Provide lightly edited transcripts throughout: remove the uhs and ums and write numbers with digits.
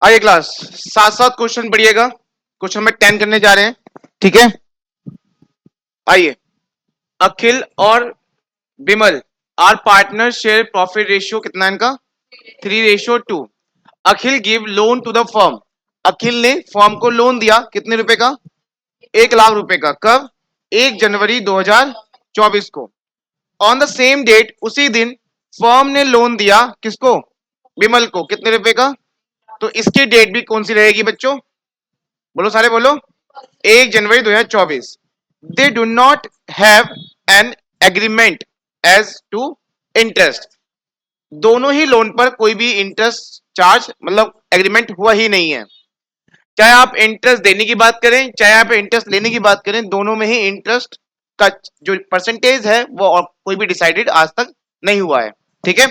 आइए क्लास, साथ साथ क्वेश्चन पढ़िएगा। क्वेश्चन नंबर 10 करने जा रहे हैं, ठीक है। आइए, अखिल और Vimal are partner, share profit ratio कितना है इनका? 3:2। Akhil give loan to the firm. Akhil ने फर्म को लोन दिया कितने रुपए का? 1 लाख रुपए का। कब? 1 जनवरी 2024 को। ऑन द सेम डेट, उसी दिन फर्म ने लोन दिया किसको? विमल को। कितने रुपए का? तो इसकी डेट भी कौन सी रहेगी बच्चों? बोलो सारे बोलो। 1 जनवरी 2024। They do not have an agreement as to interest. दोनों ही लोन पर कोई भी इंटरेस्ट चार्ज मतलब एग्रीमेंट हुआ ही नहीं है। चाहे आप इंटरेस्ट देने की बात करें, चाहे आप इंटरेस्ट लेने की बात करें, दोनों में ही इंटरेस्ट का जो परसेंटेज है वो और कोई भी डिसाइडेड आज तक नहीं हुआ है, ठीक है।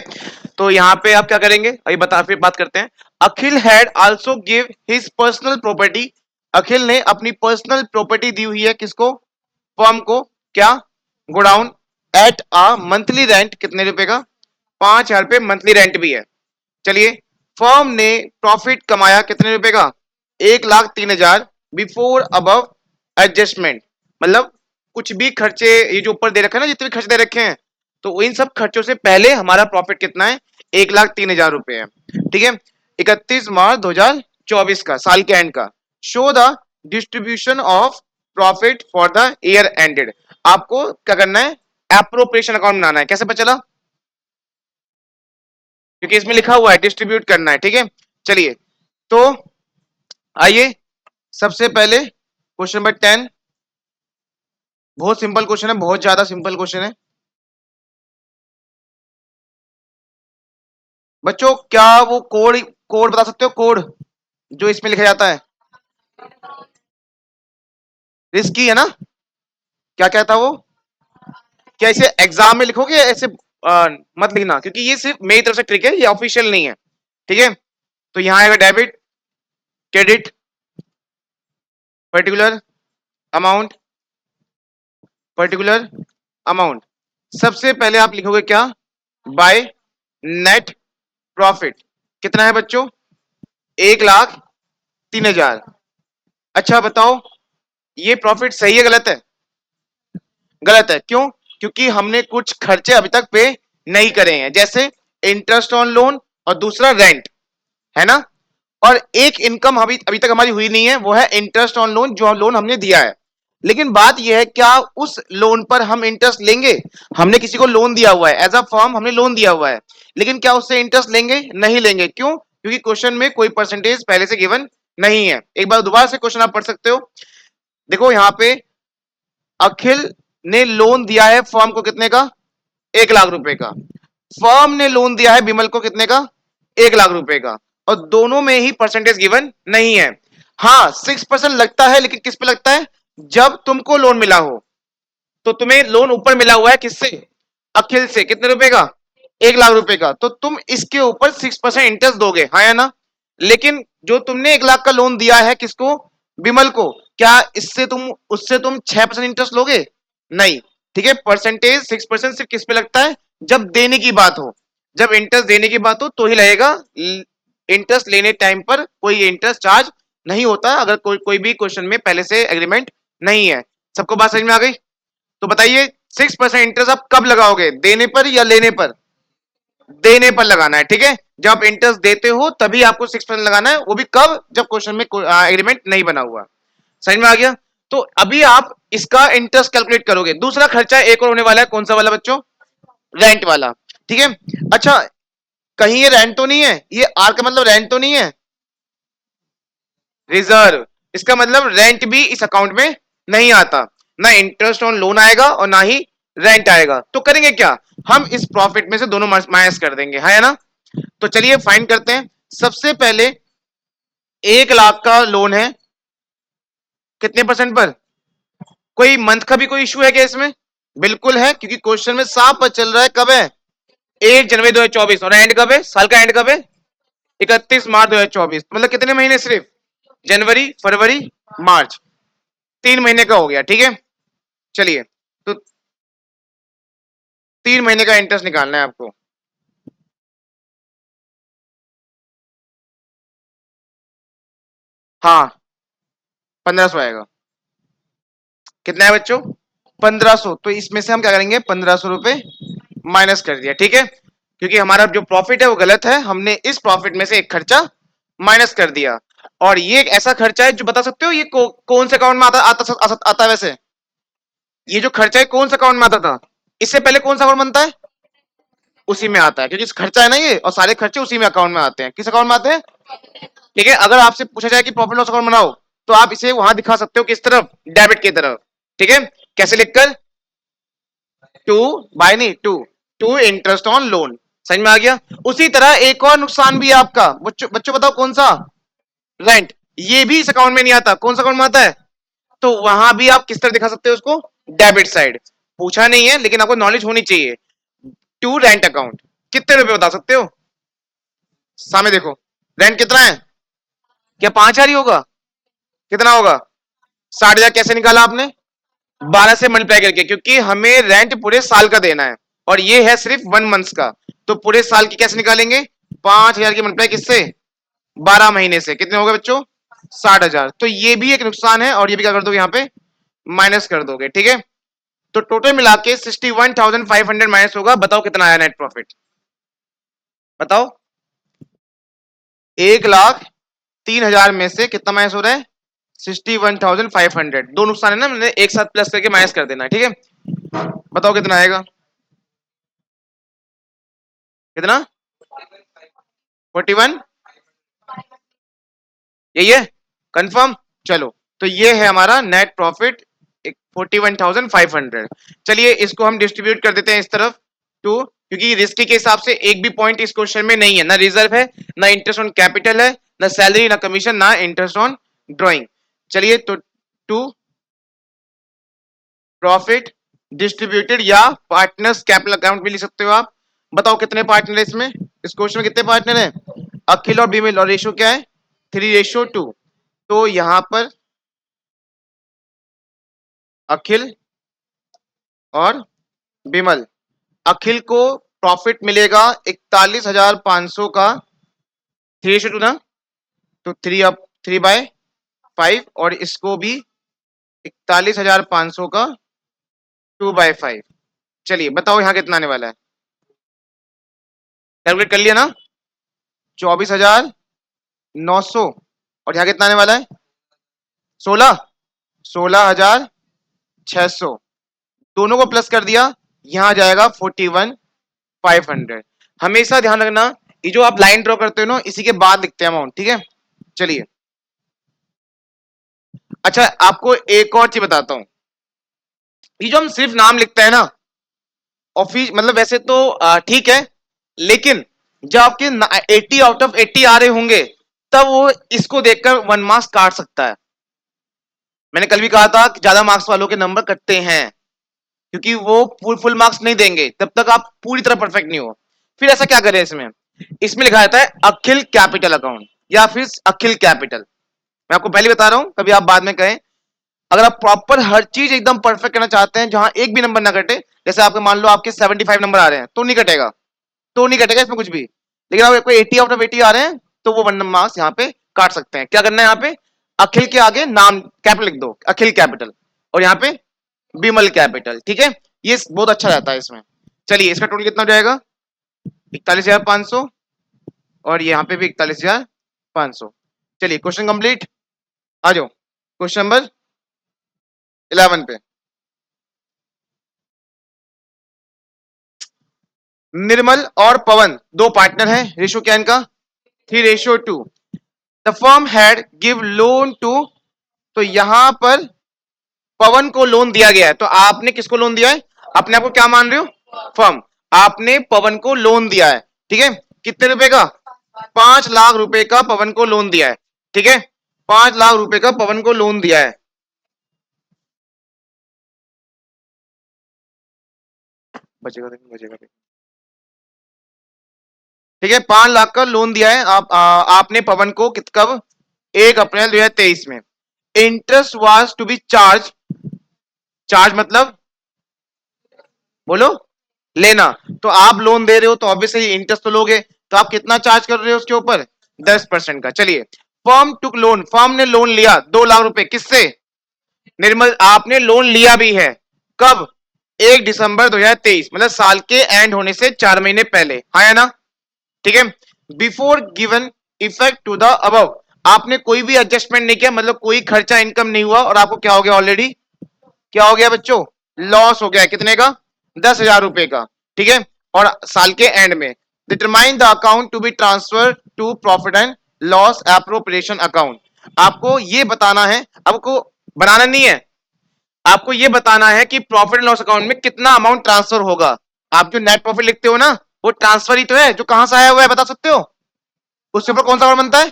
तो यहाँ पे आप क्या करेंगे, अभी बता फिर बात करते हैं। Akhil had also give his personal property. Akhil ने अपनी पर्सनल प्रॉपर्टी दी हुई है किसको? फर्म को। क्या? Godown. At a monthly rent कितने रुपए का? 5,000 रुपए मंथली रेंट भी है। चलिए, फर्म ने प्रॉफिट कमाया कितने रुपए का? 1,03,000 बिफोर अबव एडजस्टमेंट। मतलब कुछ भी खर्चे, ये जो ऊपर दे रखे हैं ना, जितने भी खर्चे दे रखे हैं, तो इन सब खर्चों से पहले हमारा प्रॉफिट कितना है? 1,03,000 रुपए है, ठीक है। 31 मार्च 2024 का, साल के एंड का। Show the distribution of profit for the year ended. आपको क्या करना है? एप्रोप्रिएशन अकाउंट बनाना है। कैसे पता चला? क्योंकि इसमें लिखा हुआ है डिस्ट्रीब्यूट करना है, ठीक है। चलिए, तो आइए, सबसे पहले क्वेश्चन नंबर 10। बहुत सिंपल क्वेश्चन है, बहुत ज्यादा सिंपल क्वेश्चन है बच्चों। क्या वो कोड कोड बता सकते हो? कोड जो इसमें लिखा जाता है, रिस्की है ना? क्या क्या था वो? क्या इसे एग्जाम में लिखोगे या ऐसे मत लिखना, क्योंकि ये सिर्फ मेरी तरफ से ट्रिक है, ये ऑफिशियल नहीं है, ठीक है। तो यहां आएगा debit, credit, particular amount, particular amount. सबसे पहले आप लिखोगे क्या? By net profit. कितना है बच्चों? 1,03,000। अच्छा बताओ, ये प्रॉफिट सही है गलत है? गलत है। क्यों? क्योंकि हमने कुछ खर्चे अभी तक पे नहीं करे हैं, जैसे इंटरेस्ट ऑन लोन और दूसरा रेंट, है ना। और एक इनकम अभी अभी तक हमारी हुई नहीं है, वो है इंटरेस्ट ऑन लोन, जो लोन हमने दिया है। लेकिन बात यह है, क्या उस लोन पर हम इंटरेस्ट लेंगे? हमने किसी को लोन दिया हुआ है, एज अ फर्म हमने लोन दिया हुआ है, लेकिन क्या उससे इंटरेस्ट लेंगे? नहीं लेंगे। क्यों? क्योंकि क्वेश्चन में कोई परसेंटेज पहले से गिवन नहीं है। एक बार दोबारा से क्वेश्चन आप पढ़ सकते हो। देखो यहाँ पे, अखिल ने लोन दिया है फर्म को कितने का? 1 लाख रुपए का। फर्म ने लोन दिया है विमल को कितने का? 1 लाख रुपए का। और दोनों में ही परसेंटेज गिवन नहीं है। हाँ, 6% लगता है, लेकिन किस पे लगता है? जब तुमको लोन मिला हो। तो तुम्हें लोन ऊपर मिला हुआ है किससे? अखिल से। कितने रुपए का? 1 लाख रुपए का। तो तुम इसके ऊपर 6% इंटरेस्ट दोगे, हाँ या ना? लेकिन जो तुमने 1 लाख का लोन दिया है किसको? विमल को। क्या इससे तुम उससे तुम 6% इंटरेस्ट लोगे? नहीं। ठीक है, परसेंटेज 6% सिर्फ किस पे लगता है? जब देने की बात हो। जब इंटरेस्ट देने की बात हो तो ही लगेगा। इंटरेस्ट लेने टाइम पर कोई इंटरेस्ट चार्ज नहीं होता, अगर कोई भी क्वेश्चन में पहले से एग्रीमेंट नहीं है। सबको बात समझ में आ गई? तो बताइए, 6% इंटरेस्ट आप कब लगाओगे? देने पर या लेने पर? देने पर लगाना है, ठीक है। जब आप इंटरेस्ट देते हो तभी आपको 6% लगाना है, वो भी कब? जब क्वेश्चन में एग्रीमेंट नहीं बना हुआ। समझ में आ गया? तो अभी आप इसका इंटरेस्ट कैलकुलेट करोगे। दूसरा खर्चा एक और होने वाला है, कौन सा वाला बच्चों? रेंट वाला, ठीक है। अच्छा, कहीं ये रेंट तो नहीं है? ये आर का मतलब रेंट तो नहीं है? रिजर्व। इसका मतलब रेंट भी इस अकाउंट में नहीं आता। ना इंटरेस्ट ऑन लोन आएगा और ना ही रेंट आएगा। तो करेंगे क्या? हम इस प्रॉफिट में से दोनों माइनस कर देंगे, है ना। तो चलिए फाइंड करते हैं। सबसे पहले, 1 लाख का लोन है, कितने परसेंट पर? कोई मंथ का भी कोई इशू है क्या इसमें? बिल्कुल है, क्योंकि क्वेश्चन में साफ पता चल रहा है कब है? 1 जनवरी 2024। और एंड कब है? साल का एंड कब है? 31 मार्च 2024। मतलब कितने महीने सिर्फ? जनवरी, फरवरी, मार्च। 3 महीने का हो गया, ठीक है। चलिए, तो 3 महीने का इंटरेस्ट निकालना है आपको। हाँ 1500 आएगा। कितना है बच्चों? 1500। तो इसमें से हम क्या करेंगे, 1500 रुपए माइनस कर दिया, ठीक है, क्योंकि हमारा जो प्रॉफिट है वो गलत है, हमने इस प्रॉफिट में से एक खर्चा माइनस कर दिया। और ये एक ऐसा खर्चा है जो बता सकते हो ये कौन से अकाउंट में आता है वैसे? ये जो खर्चा है कौन से अकाउंट में आता था? इससे पहले कौन सा अकाउंट बनता है? उसी में आता है, क्योंकि खर्चा है ना ये, और सारे खर्चे उसी में अकाउंट में आते हैं। किस अकाउंट में आते हैं? ठीक है, अगर आपसे पूछा जाए कि प्रॉफिट लॉस अकाउंट बनाओ, तो आप इसे वहां दिखा सकते हो, किस तरफ? डेबिट की तरफ। ठीक है, कैसे लिखकर? टू बाय नहीं to to interest on loan. समझ में आ गया? उसी तरह एक और नुकसान भी है आपका, बच्चों बच्चों बताओ कौन सा? रेंट। ये भी इस अकाउंट में नहीं आता। कौन सा अकाउंट में आता है? तो वहां भी आप किस तरह दिखा सकते हो उसको? Debit side. पूछा नहीं है लेकिन आपको नॉलेज होनी चाहिए। To rent account. कितने रुपए बता सकते हो? सामने देखो, रेंट कितना है? क्या 5,000 ही होगा? कितना होगा? 60,000। कैसे निकाला आपने? 12 से मल्टीप्लाई करके, क्योंकि हमें रेंट पूरे साल का देना है और ये है सिर्फ 1 मंथ का। तो पूरे साल की कैसे निकालेंगे? 5,000 की मल्टीप्लाई किससे? 12 महीने से। कितने हो गए बच्चों? 60,000। तो ये भी एक नुकसान है, और ये भी क्या कर दोगे यहाँ पे? माइनस कर दोगे, ठीक है। तो टोटल मिला के 61,500 माइनस होगा। बताओ कितना आया नेट प्रॉफिट? बताओ। 1,03,000 में से कितना माइनस हो रहा है? 61,500। दो नुकसान है ना, मैंने एक साथ प्लस करके माइनस कर देना है, ठीक है। बताओ कितना आएगा? कितना? 41। यही है? कंफर्म? चलो, तो ये है हमारा नेट प्रॉफिट 41,500। चलिए इसको हम डिस्ट्रीब्यूट कर देते हैं इस तरफ टू, क्योंकि रिस्क के हिसाब से एक भी पॉइंट इस क्वेश्चन में नहीं है, ना रिजर्व है, ना इंटरेस्ट ऑन कैपिटल है, ना सैलरी, ना कमीशन, ना इंटरेस्ट ऑन ड्रॉइंग। चलिए, तो टू प्रॉफिट डिस्ट्रीब्यूटेड, या पार्टनर्स कैपिटल अकाउंट भी लिख सकते हो आप। बताओ कितने पार्टनर है इसमें? इस क्वेश्चन में कितने पार्टनर है? अखिल और बीमिल, और रेशियो क्या है? 3:2। तो यहां पर अखिल और बिमल। अखिल को प्रॉफिट मिलेगा 41,500 का, 3:2 ना, तो 3/5, और इसको भी 41,500 का 2/5। चलिए बताओ यहाँ कितना आने वाला है? कैलकुलेट कर लिया ना? 24,900। और यहाँ कितना आने वाला है? 16,600। दोनों को प्लस कर दिया, यहाँ जाएगा 41,500। हमेशा ध्यान रखना, ये जो आप लाइन ड्रॉ करते हो ना, इसी के बाद लिखते हैं अमाउंट, ठीक है। चलिए, अच्छा आपको एक और चीज बताता हूं। ये जो हम सिर्फ नाम लिखते हैं ना, ऑफिस मतलब वैसे तो ठीक है, लेकिन जब आपके 80 आउट ऑफ 80 आ रहे होंगे, तब वो इसको देखकर 1 मार्क्स काट सकता है। मैंने कल भी कहा था कि ज्यादा मार्क्स वालों के नंबर कटते हैं, क्योंकि वो फुल मार्क्स नहीं देंगे तब तक आप पूरी तरह परफेक्ट नहीं हो। फिर ऐसा क्या करें इसमें? इसमें लिखा रहता है अखिल कैपिटल अकाउंट, या फिर अखिल कैपिटल। मैं आपको पहले बता रहा हूं, कभी आप बाद में कहें। अगर आप प्रॉपर हर चीज एकदम परफेक्ट करना चाहते हैं, जहां एक भी नंबर ना कटे, जैसे आपके मान लो आपके 75 नंबर आ रहे हैं, तो नहीं कटेगा, तो नहीं कटेगा इसमें कुछ भी। लेकिन अगर कोई 80 आउट ऑफ 80 आ रहे हैं, तो वो 1 मार्क्स यहाँ पे काट सकते हैं। क्या करना है यहाँ पे? अखिल के आगे नाम कैपिटल लिख दो, अखिल कैपिटल, और यहाँ पे बिमल कैपिटल, ठीक है। ये बहुत अच्छा रहता है इसमें। चलिए, इसका टोटल कितना हो जाएगा? 41,500, और यहाँ पे भी 41,500। चलिए, क्वेश्चन कंप्लीट। आ जाओ क्वेश्चन नंबर 11 पे। निर्मल और पवन दो पार्टनर हैं, रेशो क्या है इनका? 3:2। The firm had give loan to, तो यहां पर पवन को लोन दिया गया है, तो आपने किसको लोन दिया है? अपने आप को क्या मान रहे हो? फर्म। आपने पवन को लोन दिया है, ठीक है। कितने रुपए का? 5 लाख रुपए का पवन को लोन दिया है, ठीक है। 5 लाख रुपए का पवन को लोन दिया है। बचेगा नहीं बचेगा नहीं। ठीक है, 5 लाख का लोन दिया है आपने पवन को, कब? 1 अप्रैल 2023 में। Interest was to be charge. Charge मतलब बोलो, लेना। तो आप लोन दे रहे हो तो ऑब्वियसली इंटरेस्ट तो लोगे, तो आप कितना चार्ज कर रहे हो उसके ऊपर? 10% का। चलिए, फर्म टुक लोन, फर्म ने लोन लिया 2 लाख रुपए, किससे? निर्मल, आपने लोन लिया भी है। कब? 1 दिसंबर 2023, मतलब साल के एंड होने से 4 महीने पहले, हाँ या ना? ठीक है। Before given effect to the above, आपने कोई भी एडजस्टमेंट नहीं किया, मतलब कोई खर्चा इनकम नहीं हुआ, और आपको क्या हो गया ऑलरेडी? क्या हो गया बच्चों? लॉस हो गया। कितने का? 10,000 रुपए का। ठीक है। और साल के एंड में determine the account to be transfer to profit and loss appropriation account, आपको ये बताना है, आपको बनाना नहीं है, आपको ये बताना है कि प्रॉफिट एंड लॉस अकाउंट में कितना अमाउंट ट्रांसफर होगा। आप जो नेट प्रॉफिट लिखते हो ना, वो ट्रांसफर ही तो है, जो कहां से आया हुआ है बता सकते हो? उसके ऊपर कौन सा अकाउंट बनता है?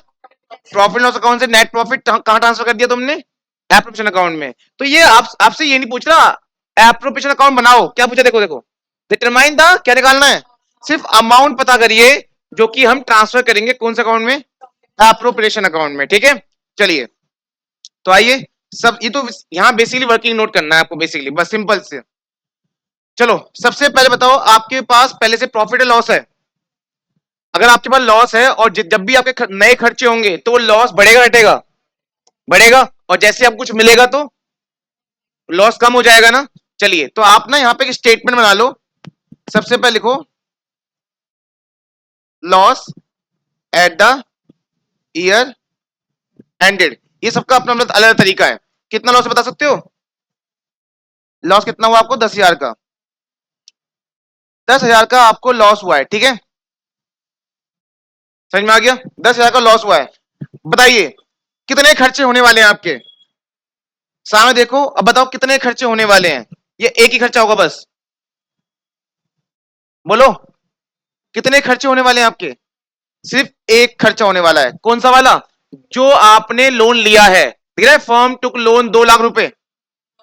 प्रॉफिट लॉस अकाउंट से नेट प्रॉफिट कहां ट्रांसफर कर दिया तुमने? एप्रोप्रिएशन अकाउंट में। तो ये आपसे ये नहीं पूछ रहा एप्रोप्रिएशन अकाउंट बनाओ, क्या पूछा? देखो देखो, डिटरमाइन द, क्या निकालना है? सिर्फ अमाउंट पता करिए जो कि हम ट्रांसफर करेंगे कौन से अकाउंट में? एप्रोप्रिएशन अकाउंट में। ठीक है, चलिए, तो आइए, सब ये तो यहां बेसिकली वर्किंग नोट करना है आपको, बेसिकली बस सिंपल से। चलो, सबसे पहले बताओ, आपके पास पहले से प्रॉफिट है लॉस है? अगर आपके पास लॉस है और जब भी आपके नए खर्चे होंगे तो वो लॉस बढ़ेगा घटेगा? बढ़ेगा। और जैसे आपको कुछ मिलेगा तो लॉस कम हो जाएगा ना। चलिए, तो आप ना यहाँ पे एक स्टेटमेंट बना लो। सबसे पहले लिखो loss at the year ended. ये सबका अपना अलग अलग तरीका है। कितना लॉस बता सकते हो? लॉस कितना हुआ आपको? 10,000 का। 10,000 का आपको लॉस हुआ है, ठीक है, समझ में आ गया? 10,000 का लॉस हुआ है। बताइए कितने खर्चे होने वाले हैं आपके सामने, देखो अब बताओ कितने खर्चे होने वाले हैं? ये एक ही खर्चा होगा बस, बोलो कितने खर्चे होने वाले हैं आपके? सिर्फ एक खर्चा होने वाला है। कौन सा वाला? जो आपने लोन लिया है, ठीक है, फर्म टुक लोन 2 लाख रुपए,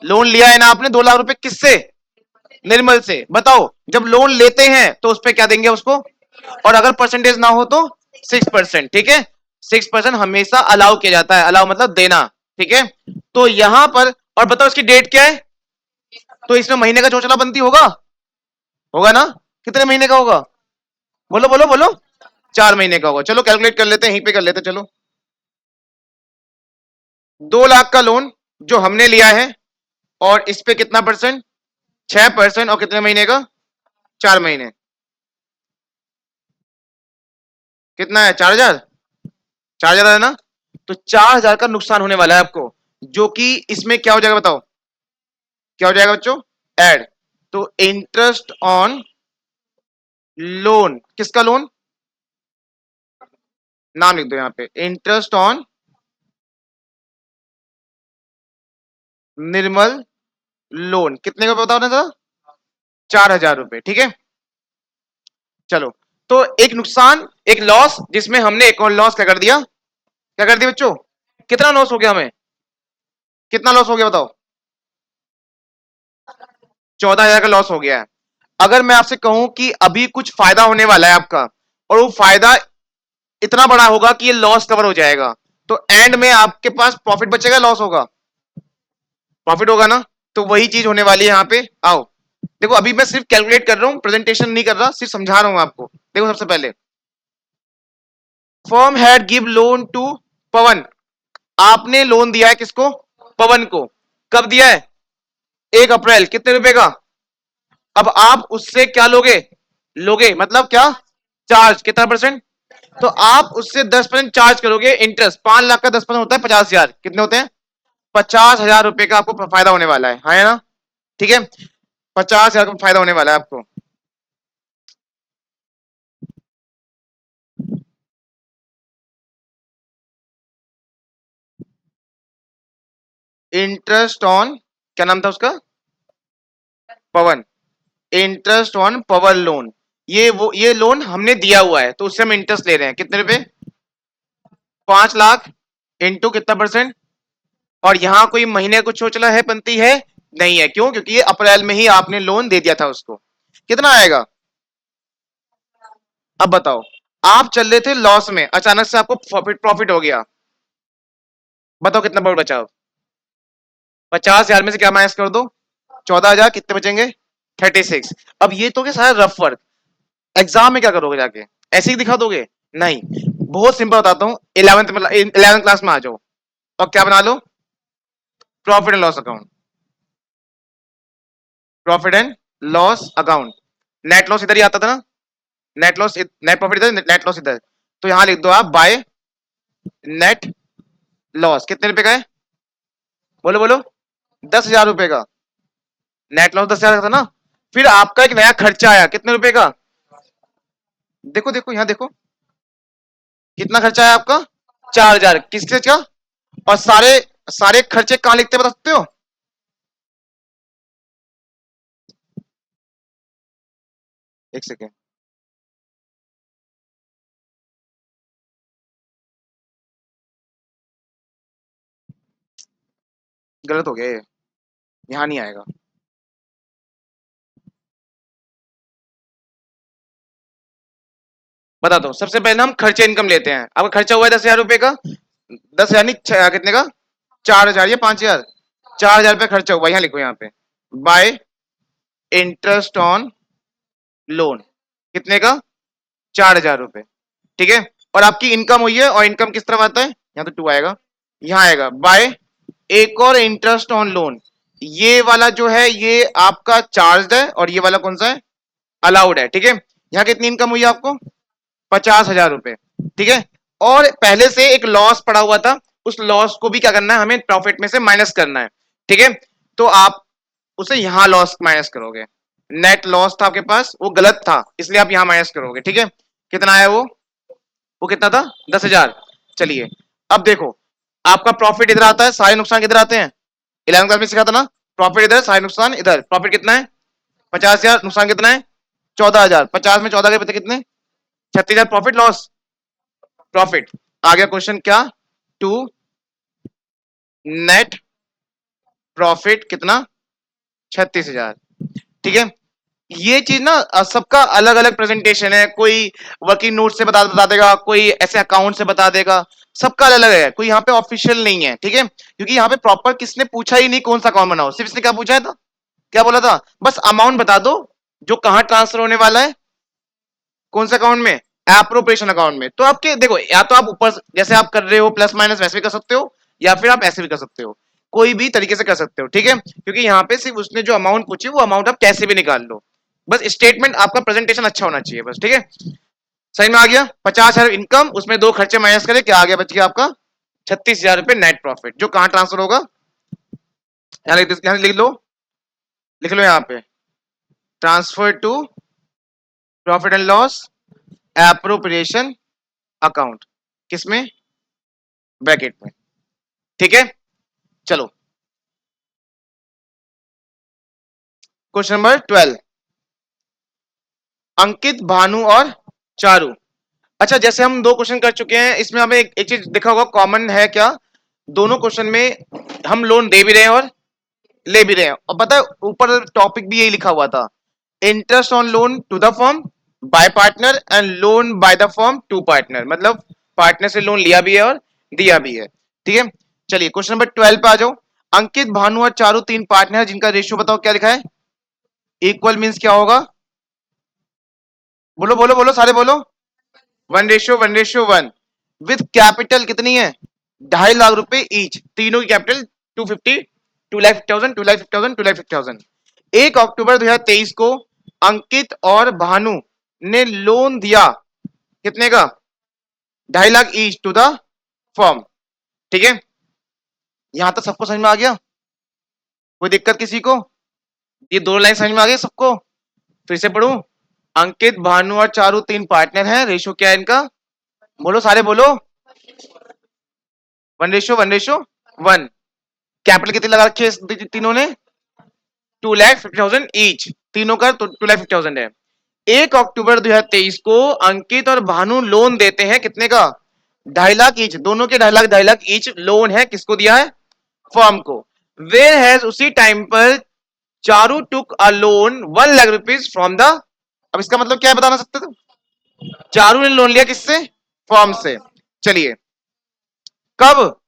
लोन लिया है ना आपने 2 लाख रुपए, किससे? निर्मल से। बताओ, जब लोन लेते हैं तो उस पर क्या देंगे उसको, और अगर परसेंटेज ना हो तो 6%, ठीक है, 6% हमेशा अलाउ किया जाता है, अलाउ मतलब देना, ठीक है। तो यहां पर, और बताओ इसकी डेट क्या है? तो इसमें महीने का चौचला बनती होगा, होगा ना? कितने महीने का होगा? बोलो बोलो बोलो। 4 महीने का होगा। चलो कैलकुलेट कर लेते हैं, यहीं पे कर लेते हैं, चलो। 2 लाख का लोन जो हमने लिया है, और इस पे कितना परसेंट? 6%, और कितने महीने का? 4 महीने। कितना है? 4,000। 4,000 है ना? तो 4,000 का नुकसान होने वाला है आपको, जो कि इसमें क्या हो जाएगा बताओ? क्या हो जाएगा बच्चों? एड। तो इंटरेस्ट ऑन लोन, किसका लोन? नाम लिख दो यहाँ पे, इंटरेस्ट ऑन निर्मल लोन, कितने का बताओ ना था? 4,000 रुपए, ठीक है। चलो, तो एक नुकसान, एक लॉस, जिसमें हमने एक और लॉस क्या कर दिया? क्या कर दिया बच्चों? कितना लॉस हो गया हमें? कितना लॉस हो गया बताओ? 14,000 का लॉस हो गया है। अगर मैं आपसे कहूं कि अभी कुछ फायदा होने वाला है आपका, और वो फायदा इतना बड़ा होगा कि ये लॉस कवर हो जाएगा, तो एंड में आपके पास प्रॉफिट बचेगा, लॉस होगा? प्रॉफिट होगा ना। तो वही चीज होने वाली है यहाँ पे। आओ देखो, अभी मैं सिर्फ कैलकुलेट कर रहा हूं, प्रेजेंटेशन नहीं कर रहा, सिर्फ समझा रहा हूं आपको। देखो, सबसे पहले firm had give loan to Pavan, आपने लोन दिया है किसको? पवन को। कब दिया है? 1 अप्रैल। कितने रुपए का? अब आप उससे क्या लोगे? लोगे मतलब क्या? चार्ज। कितना परसेंट? तो आप उससे 10% चार्ज करोगे इंटरेस्ट। 5 लाख का 10% होता है 50,000। कितने होते हैं? 50,000 रुपए का आपको फायदा होने वाला है, हाँ है ना? ठीक है, 50,000 का फायदा होने वाला है आपको। इंटरेस्ट ऑन, क्या नाम था उसका? पवन। इंटरेस्ट ऑन पवन लोन, ये लोन हमने दिया हुआ है, तो उससे हम इंटरेस्ट ले रहे हैं। कितने रुपए? 5 लाख इंटू कितना परसेंट? और यहां कोई महीने कुछ सोचना है बनती है? नहीं है। क्यों? क्योंकि ये अप्रैल में ही आपने लोन दे दिया था उसको। कितना आएगा? अब बताओ, आप चल रहे थे लॉस में, अचानक से आपको प्रॉफिट प्रॉफिट हो गया, बताओ कितना प्रॉफिट बचा? 50,000 में से क्या माइनस कर दो? 14,000। कितने बचेंगे? 36। अब ये तो क्या सारा रफ वर्क, एग्जाम में क्या करोगे जाके? ऐसे ही दिखा दोगे? नहीं, बहुत सिंपल बताता हूं, 11th क्लास में आ जाओ और क्या बना लो, profit and loss account, profit and loss account. Net loss इधर ही आता था ना, नेट लॉस, नेट प्रॉफिट इधर, नेट लॉस इधर, तो यहां लिख दो आप बाय नेट लॉस। कितने रुपए का है, बोलो बोलो, 10,000 रुपए का नेट लॉस, 10,000 का था ना। फिर आपका एक नया खर्चा आया, कितने रुपए का, देखो देखो यहां देखो, कितना खर्चा है आपका, 4,000, किसके का, और सारे सारे खर्चे कहां लिखते हैं बता सकते हो, एक सेकेंड, गलत हो गया ये, यहां नहीं आएगा। बता दो, सबसे पहले हम खर्चे इनकम लेते हैं, आपका खर्चा हुआ है 10,000 रुपए का, 10,000 नहीं कितने का, 4,000 या 5,000, 4,000 रुपये खर्चा हुआ, यहाँ लिखो यहाँ पे, बाय इंटरेस्ट ऑन लोन, कितने का, 4,000 रुपए, ठीक है। और आपकी इनकम हुई है, और इनकम किस तरफ आता है, यहाँ तो 2 आएगा, यहाँ आएगा बाय एक और इंटरेस्ट ऑन लोन, ये वाला जो है ये आपका चार्ज है, और ये वाला कौन सा है, अलाउड है, ठीक है। यहाँ कितनी इनकम हुई है आपको, 50,000 रुपए, ठीक है। और पहले से एक लॉस पड़ा हुआ था, उस लॉस को भी क्या करना है, हमें प्रॉफिट में से माइनस करना है, ठीक है। तो आप उसे यहां लॉस माइनस करोगे, नेट लॉस था आपके पास, वो गलत था, इसलिए आप यहां माइनस करोगे, ठीक है। कितना आया वो कितना था, 10,000। चलिए अब देखो, आपका प्रॉफिट इधर आता है, सारे नुकसान किधर आते हैं, 11th क्लास में सिखा था ना, प्रॉफिट इधर, सारे नुकसान इधर, प्रॉफिट कितना है 50,000, नुकसान कितना है 14,000, 50 में 14 के पता कितने, 36,000 प्रॉफिट लॉस, प्रॉफिट। आ गया क्वेश्चन क्या, टू नेट प्रॉफिट कितना, 36,000, ठीक है। ये चीज ना सबका अलग अलग प्रेजेंटेशन है, कोई वर्किंग नोट से बता देगा, कोई ऐसे अकाउंट से बता देगा, सबका अलग अलग है, कोई यहाँ पे ऑफिशियल नहीं है, ठीक है। क्योंकि यहाँ पे प्रॉपर किसने पूछा ही नहीं कौन सा अकाउंट बनाओ, सिर्फ इसने क्या पूछा है था, क्या बोला था, बस अमाउंट बता दो जो कहां ट्रांसफर होने वाला है, कौन से अकाउंट में, एप्रोप्रिएशन अकाउंट में। तो आपके देखो, या तो आप ऊपर जैसे आप कर रहे हो प्लस माइनस वैसे भी कर सकते हो, या फिर आप ऐसे भी कर सकते हो, कोई भी तरीके से कर सकते हो, ठीक है। क्योंकि यहाँ पे सिर्फ उसने जो अमाउंट पूछी वो अमाउंट आप कैसे भी निकाल लो, बस स्टेटमेंट आपका प्रेजेंटेशन अच्छा होना चाहिए बस, ठीक है। सही में आ गया, 50,000 इनकम, उसमें 2 खर्चे माइनस करें, क्या आ गया, बच गया आपका 36,000 रुपए नेट प्रॉफिट, जो कहां ट्रांसफर होगा, यहाँ लिख लो यहाँ पे, transfer to profit and loss appropriation account, किसमें, ब्रैकेट में, ठीक है। चलो क्वेश्चन नंबर 12, अंकित, भानु और चारू। अच्छा, जैसे हम 2 क्वेश्चन कर चुके हैं, इसमें हमें एक चीज दिखा होगा कॉमन है क्या, दोनों क्वेश्चन में हम लोन दे भी रहे हैं और ले भी रहे हैं, और पता है ऊपर टॉपिक भी यही लिखा हुआ था, interest on loan to the firm by partner and loan by the firm to partner, मतलब पार्टनर से लोन लिया भी है और दिया भी है, ठीक है। चलिए क्वेश्चन नंबर 12 पे आ जाओ, अंकित, भानु और चारू 3 पार्टनर है, जिनका रेशियो बताओ क्या लिखा है, इक्वल मींस क्या होगा, बोलो बोलो बोलो सारे बोलो, 1:1:1, विद कैपिटल कितनी है, 2.5 लाख रुपए ईच, तीनों की कैपिटल 250, 2,50,000, 2,50,000, 2,50,000। 1 अक्टूबर 2023 को अंकित और भानु ने लोन दिया, कितने का, 2.5 lakh each to the firm, ठीक है। यहां तक सबको समझ में आ गया, कोई दिक्कत किसी को, ये 2 लाइन समझ में आ गई सबको, फिर से पढ़ू, अंकित, भानु और चारू 3 पार्टनर हैं, रेशो क्या है इनका, बोलो सारे बोलो, 1:1:1, कैपिटल कितनी लगा रखी है तीनों ने, 2,50,000 ईच, तीनों का 2,50,000 है। 1 अक्टूबर 2023 को अंकित और भानु लोन देते हैं, कितने का, 2.5 लाख ईच, दोनों के 2.5 लाख ईच लोन है, किसको दिया है, फर्म को। वेयर हैज उसी टाइम पर Charu took a loan 1 lakh rupees from the, अब इसका मतलब क्या है बताना सकते थे, चारू ने लोन लिया किससे, फर्म से। चलिए कब,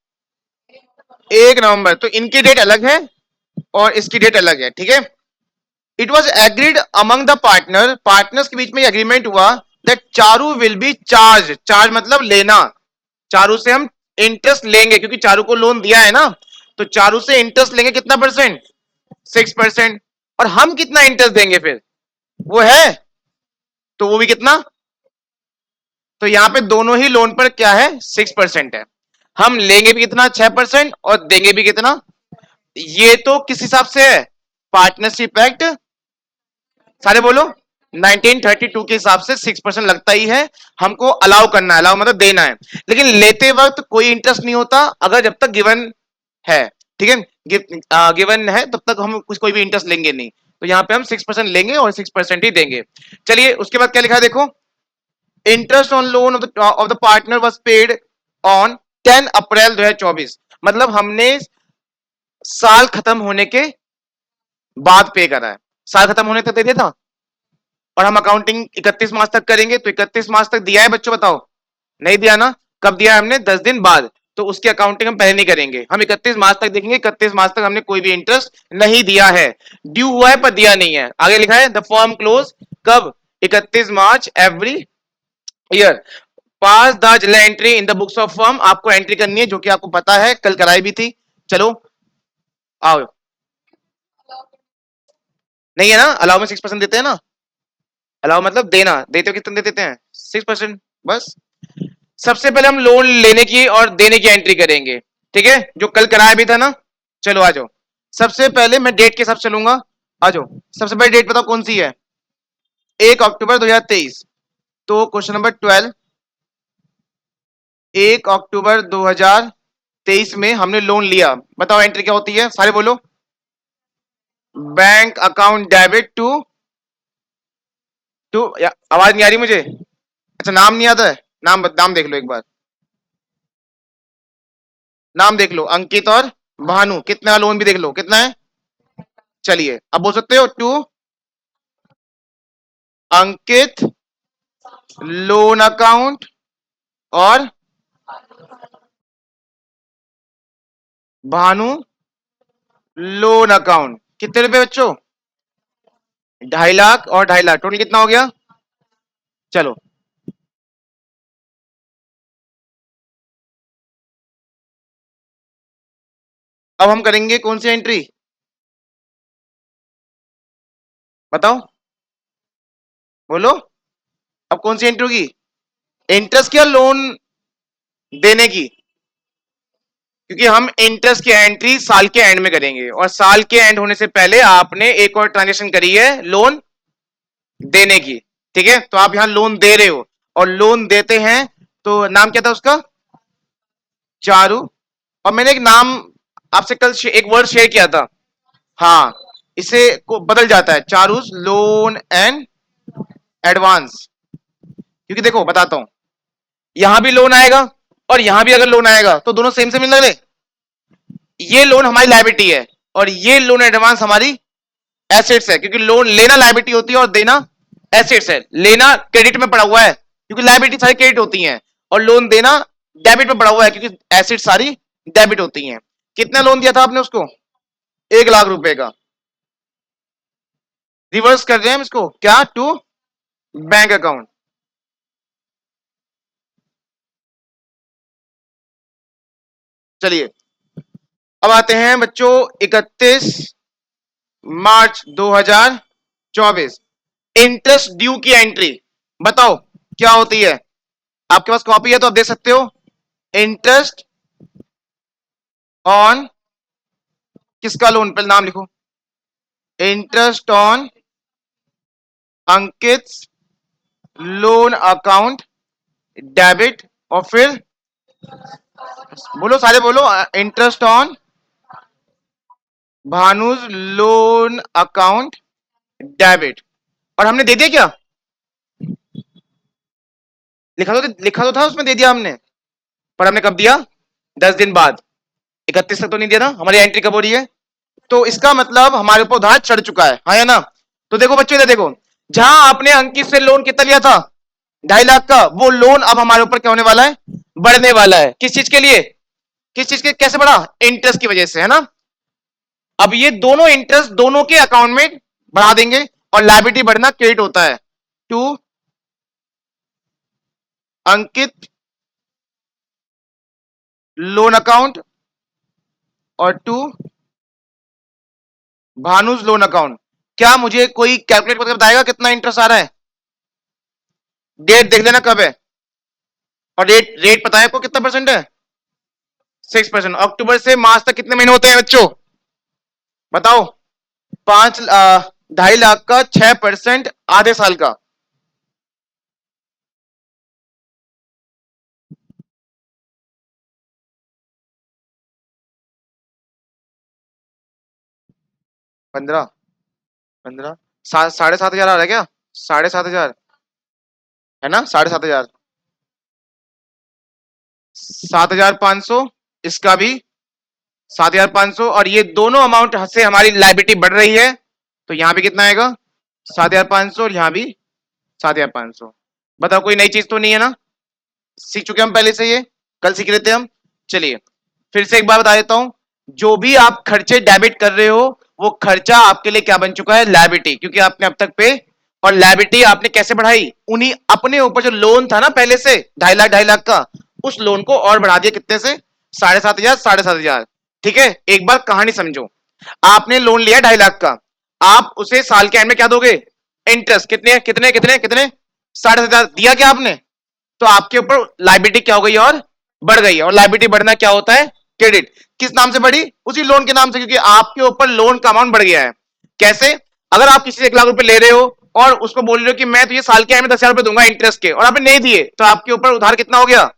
1 नवंबर, तो इनकी डेट अलग है और इसकी डेट अलग है, ठीक है। It was agreed among the partner, partners के बीच में एग्रीमेंट हुआ that Charu will be charge, charge मतलब लेना, चारू से हम इंटरेस्ट लेंगे क्योंकि चारू को लोन दिया है ना, तो चारू से इंटरेस्ट लेंगे कितना परसेंट, 6%। और हम कितना इंटरेस्ट देंगे फिर, वो है, तो वो भी कितना, तो यहां पे दोनों ही लोन पर क्या है, 6% है। हम लेंगे भी कितना, 6%, और देंगे भी कितना, ये तो किस हिसाब से है, पार्टनरशिप एक्ट, सारे बोलो, 1932 के हिसाब से 6% लगता ही है, हमको अलाउ करना है, अलाउ मतलब देना है, लेकिन लेते वक्त कोई इंटरेस्ट नहीं होता अगर जब तक गिवन है, ठीक है, गिवन है तब तक हम कुछ कोई भी इंटरेस्ट लेंगे नहीं, तो यहाँ पे हम 6% लेंगे और 6% ही देंगे। चलिए उसके बाद क्या लिखा है देखो, interest on loan of the partner was paid on 10 अप्रैल 2024, मतलब हमने साल खत्म होने के बाद पे करा है, साल खत्म होने तक दे दिया था, और हम अकाउंटिंग 31 मार्च तक करेंगे, तो 31 मार्च तक दिया है बच्चों, बताओ, नहीं दिया ना, कब दिया है हमने, 10 दिन बाद, तो उसकी अकाउंटिंग हम पहले नहीं करेंगे, हम 31 मार्च तक देखेंगे, 31 मार्च तक हमने कोई भी इंटरेस्ट नहीं दिया है, ड्यू हुआ है पर दिया नहीं है, आगे लिखा है द फॉर्म क्लोज कब, 31 March every year, pass the जिला entry in the books of firm, आपको एंट्री करनी है जो कि आपको पता है, कल कराई भी थी, चलो आओ, नहीं है ना, अलाउ में 6% देते हैं ना, अलाउ मतलब देना, देते हो कितने देते हैं, 6%, बस। सबसे पहले हम लोन लेने की और देने की एंट्री करेंगे, ठीक है, जो कल कराया भी था ना, चलो आ जाओ, सबसे पहले मैं डेट के साथ चलूंगा, आ जाओ, सबसे पहले डेट बताओ कौन सी है, 1 अक्टूबर 2023, तो क्वेश्चन नंबर 12, 1 अक्टूबर 2023 में हमने लोन लिया, बताओ एंट्री क्या होती है, सारे बोलो, bank account debit to, to, आवाज नहीं आ रही मुझे, अच्छा नाम नहीं आता है, नाम देख लो एक बार, नाम देख लो, अंकित और भानु, कितना लोन भी देख लो कितना है, चलिए अब बोल सकते हो, टू अंकित लोन अकाउंट, और भानु लोन अकाउंट, कितने रुपए बच्चों, 2.5 लाख और 2.5 लाख, टोटल कितना हो गया, चलो अब हम करेंगे कौन सी एंट्री, बताओ, बोलो, अब कौन सी एंट्री होगी, इंटरेस्ट क्या लोन देने की, क्योंकि हम इंटरेस्ट की एंट्री साल के एंड में करेंगे, और साल के एंड होने से पहले आपने एक और ट्रांजेक्शन करी है लोन देने की, ठीक है, तो आप यहां लोन दे रहे हो, और लोन देते हैं, तो नाम क्या था उसका, चारू, और मैंने एक नाम आपसे कल एक वर्ड शेयर किया था, हाँ, इसे को बदल जाता है, चारूस लोन एंड एडवांस, क्योंकि देखो बताता हूं, यहां भी लोन आएगा और यहां भी अगर लोन आएगा तो दोनों सेम सेम नहीं लग रहे, ये लोन हमारी लायबिलिटी है और ये लोन एडवांस हमारी एसेट्स है, क्योंकि लोन लेना लायबिलिटी होती है और देना एसेट्स है, लेना क्रेडिट में पड़ा हुआ है क्योंकि लायबिलिटी सारी क्रेडिट होती हैं, और लोन देना डेबिट में पड़ा हुआ है क्योंकि एसेट सारी डेबिट होती हैं। कितना लोन दिया था आपने उसको, 1 लाख रुपए का, रिवर्स कर रहे हैं हम इसको क्या, टू बैंक अकाउंट, चलिए अब आते हैं बच्चों 31 मार्च 2024, इंटरेस्ट ड्यू की एंट्री, बताओ क्या होती है, आपके पास कॉपी है तो आप दे सकते हो, इंटरेस्ट ऑन, किसका लोन, पहले नाम लिखो, interest on Ankit loan account debit, और फिर बोलो सारे बोलो, interest on Bhanu's loan account debit, और हमने दे दिया क्या, लिखा तो था उसमें, दे दिया हमने, पर हमने कब दिया, 10 दिन बाद, 31 तक तो नहीं दिया ना, हमारी एंट्री कब हो रही है, तो इसका मतलब हमारे ऊपर उधार चढ़ चुका है, हाँ या ना, तो देखो बच्चों इधर देखो, जहां आपने अंकित से लोन कितना लिया था, 2.5 लाख का, वो लोन अब हमारे ऊपर क्या होने वाला है, बढ़ने वाला है, किस चीज के लिए, किस चीज के, कैसे बढ़ा, इंटरेस्ट की वजह से, है ना, अब ये दोनों इंटरेस्ट दोनों के अकाउंट में बढ़ा देंगे, और लायबिलिटी बढ़ना क्रेडिट होता है, टू अंकित लोन अकाउंट और टू भानुज लोन अकाउंट। क्या मुझे कोई कैलकुलेट करके बताएगा कितना इंटरेस्ट आ रहा है? डेट देख लेना कब है, और रेट रेट पता है आपको कितना परसेंट है? 6%। अक्टूबर से मार्च तक कितने महीने होते हैं बच्चों, बताओ? 2.5 लाख का 6%, आधे साल का। पंद्रह, 15, 7,500 आ रहा है क्या? 7,500 है ना? 7,500, 7,500, इसका भी 7,500, और ये दोनों अमाउंट से हमारी लाइबिलिटी बढ़ रही है, तो यहां पे कितना आएगा? 7,500, और यहां भी 7,500। बताओ, कोई नई चीज तो नहीं है ना? सीख चुके हम पहले से, ये कल सीख लेते हम। चलिए फिर से एक बार बता देता हूं, जो भी आप खर्चे डेबिट कर रहे हो, वो खर्चा आपके लिए क्या बन चुका है? लायबिलिटी, क्योंकि आपने अब तक पे, और लायबिलिटी आपने कैसे बढ़ाई? उन्हीं अपने ऊपर जो लोन था ना पहले से 2.5 लाख का, उस लोन को और बढ़ा दिया कितने से? 7,500, 7,500। ठीक है, एक बार कहानी समझो। आपने लोन लिया 2.5 लाख का, आप उसे साल के एंड में क्या दोगे? इंटरेस्ट। कितने कितने कितने कितने? 7,500 दिया क्या आपने? तो आपके ऊपर लाइबिलिटी क्या हो गई? और बढ़ गई है। और लाइबिलिटी बढ़ना क्या होता है? क्रेडिट। किस नाम से बढ़ी? उसी लोन के नाम से, क्योंकि आपके ऊपर लोन का अमाउंट बढ़ गया है। कैसे? अगर आप किसी से 1 लाख रुपए ले रहे हो और उसको बोल रहे हो कि मैं तुझे साल के एंड में 10,000 रुपए दूंगा इंटरेस्ट के, और आपने नहीं दिए, तो आपके ऊपर उधार कितना हो गया?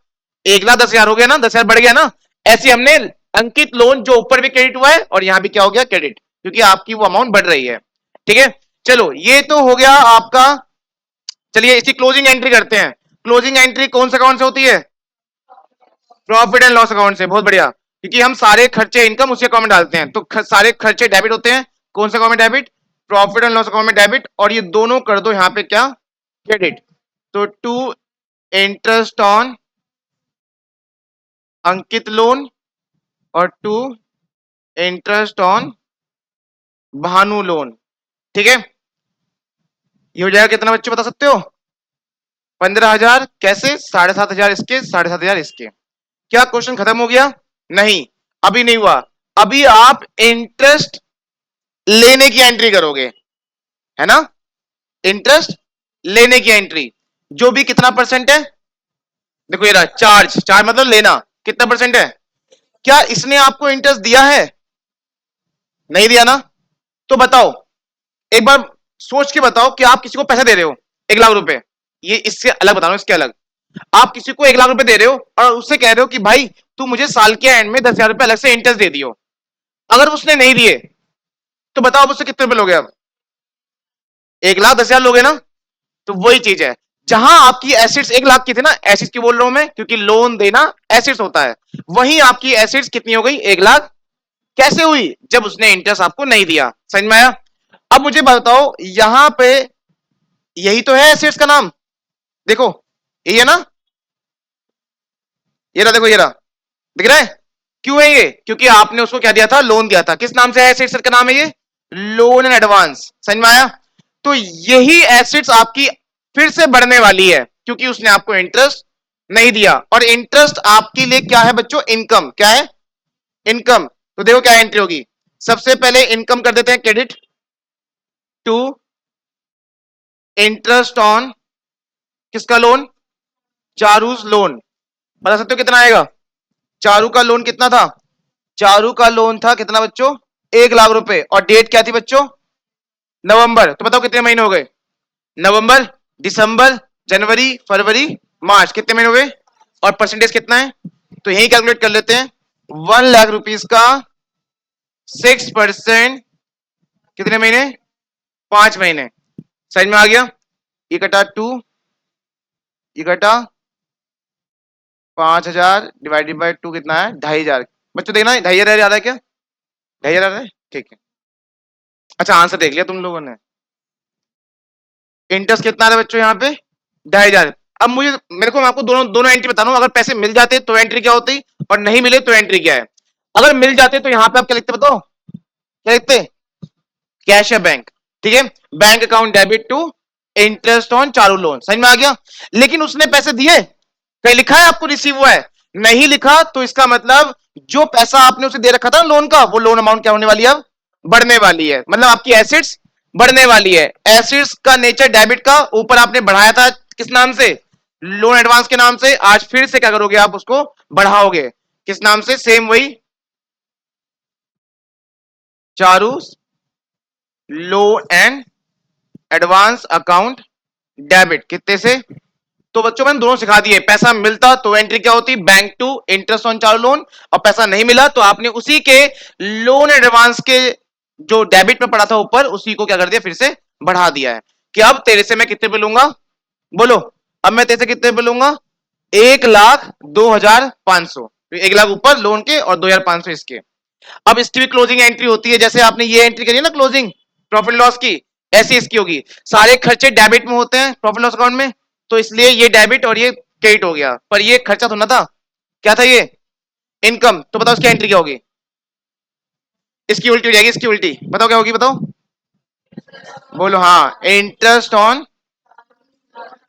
1,10,000 हो गया ना? 10,000 बढ़ गया ना? ऐसे हमने अंकित लोन जो ऊपर भी क्रेडिट हुआ है, और यहां भी क्या हो गया? क्रेडिट, क्योंकि आपकी वो अमाउंट बढ़ रही है। ठीक है, चलो ये तो हो गया आपका। चलिए इसकी क्लोजिंग एंट्री करते हैं। क्लोजिंग एंट्री कौन से अकाउंट से होती है? प्रॉफिट एंड लॉस अकाउंट से। बहुत बढ़िया, क्योंकि हम सारे खर्चे इनकम उसी अकाउंट में डालते हैं, तो सारे खर्चे डेबिट होते हैं। कौन से अकाउंट में debit? Profit and loss account में डेबिट, और ये दोनों कर दो यहां पे क्या? क्रेडिट। तो to interest on Ankit loan, और to interest on Bhanu loan. ठीक है, ये हो जाएगा कितना बच्चों, बता सकते हो? 15,000। कैसे? 7,500 इसके, 7,500 इसके। क्या क्वेश्चन खत्म हो गया? नहीं, अभी नहीं हुआ। अभी आप इंटरेस्ट लेने की एंट्री करोगे, है ना? इंटरेस्ट लेने की एंट्री, जो भी कितना परसेंट है? देखो ये रहा चार्ज, चार्ज मतलब लेना। कितना परसेंट है? क्या इसने आपको इंटरेस्ट दिया है? नहीं दिया ना? तो बताओ, एक बार सोच के बताओ कि आप किसी को पैसा दे रहे हो 1 लाख रुपए, ये इससे अलग बता रहा हूं, इसके अलग। आप किसी को 1 लाख रुपए दे रहे हो और उससे कह रहे हो कि भाई तू मुझे साल के एंड में 10,000 रुपए अलग से इंटरेस्ट दे दियो। अगर उसने नहीं दिए, तो बताओ आप उससे कितने रुपए लोगे? अब 1,10,000 लोगे ना? तो वही चीज है, जहां आपकी एसिड्स 1 लाख की थी ना, एसिड्स की बोल रहा हूं मैं, क्योंकि लोन देना एसिड्स होता है, वहीं आपकी एसिड्स कितनी हो गई? 1 लाख। कैसे हुई? जब उसने इंटरेस्ट आपको नहीं दिया। समझ में आया? अब मुझे बताओ, यहां पे यही तो है एसिड्स का नाम, देखो ये है ना? ये रहा, देखो ये रहा, दिख रहा है? क्यों है ये? क्योंकि आपने उसको क्या दिया था? लोन दिया था। किस नाम से है? एसिड्स का नाम है ये लोन एंड एडवांस। समझ में आया? तो यही एसिड्स आपकी फिर से बढ़ने वाली है, क्योंकि उसने आपको इंटरेस्ट नहीं दिया, और इंटरेस्ट आपके लिए क्या है बच्चों? इनकम। क्या है? इनकम। तो देखो क्या एंट्री होगी। सबसे पहले इनकम कर देते हैं क्रेडिट, टू इंटरेस्ट ऑन किसका लोन? चारूज लोन। बता सकते हो कितना आएगा? चारू का लोन कितना था? चारू का लोन था कितना बच्चों? 1 लाख रुपए, और डेट क्या थी बच्चों? नवंबर। तो बताओ कितने महीने हो गए? नवंबर, दिसंबर, जनवरी, फरवरी, मार्च। कितने महीने हो गए? और परसेंटेज कितना है? तो यही कैलकुलेट कर लेते हैं। 1 लाख रुपीज का 6%, कितने महीने? 5 महीने। समझ में आ गया? ये कटा टू, ये कटा 5,000 डिवाइडेड बाई टू, कितना है? 2,500। बच्चों देखना, 2,500 याद है क्या? 2,500 है, ठीक है। अच्छा आंसर देख लिया तुम लोगों ने। इंटरेस्ट कितना आ रहा है बच्चों यहाँ पे? 2,500। अब मुझे मेरे को, मैं आपको दोनों दोनों एंट्री बता रहा हूं। अगर पैसे मिल जाते तो एंट्री क्या होती, और नहीं मिले तो एंट्री क्या है? अगर मिल जाते तो यहाँ पे आप क्या लिखते बताओ? क्या लिखते? कैश या बैंक। ठीक है, bank account debit to interest on चालू लोन। समझ में आ गया? लेकिन उसने पैसे दिए? कहीं लिखा है आपको रिसीव हुआ है? नहीं लिखा तो इसका मतलब जो पैसा आपने उसे दे रखा था लोन का, वो लोन अमाउंट क्या होने वाली है अब? बढ़ने वाली है। मतलब आपकी एसेट्स बढ़ने वाली है। एसेट्स का नेचर डेबिट का, ऊपर आपने बढ़ाया था किस नाम से? लोन एडवांस के नाम से। आज फिर से क्या करोगे आप? उसको बढ़ाओगे किस नाम से? सेम वही, Charu loan and advance account debit. कितने से? तो बच्चों मैंने दोनों सिखा दिए। पैसा मिलता तो एंट्री क्या होती? बैंक टू इंटरेस्ट ऑन चालू लोन। और पैसा नहीं मिला तो आपने उसी के लोन एडवांस के जो डेबिट में पड़ा था ऊपर, उसी को क्या कर दिया? फिर से बढ़ा दिया है कि अब तेरे से मैं कितने पे लूंगा? बोलो, अब मैं तेरे से कितने पे लूंगा? 1,02,500। 1 लाख ऊपर लोन के और 2,500 इसके। अब इसकी भी क्लोजिंग एंट्री होती है। जैसे आपने ये एंट्री करी है ना क्लोजिंग प्रॉफिट लॉस की, ऐसी इसकी होगी। सारे खर्चे डेबिट में होते हैं प्रॉफिट लॉस अकाउंट में, तो इसलिए ये डेबिट और ये क्रेडिट हो गया। पर ये खर्चा तो ना था, क्या था ये? इनकम। तो बताओ इसकी एंट्री क्या होगी? इसकी उल्टी हो जाएगी। इसकी उल्टी बताओ क्या होगी? बताओ, बोलो। हाँ, interest on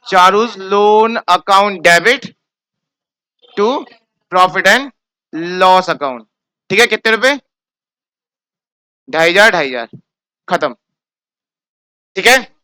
Charu's loan account debit to profit and loss account. ठीक है, कितने रुपए? 2,500, 2,500, खत्म। ठीक है।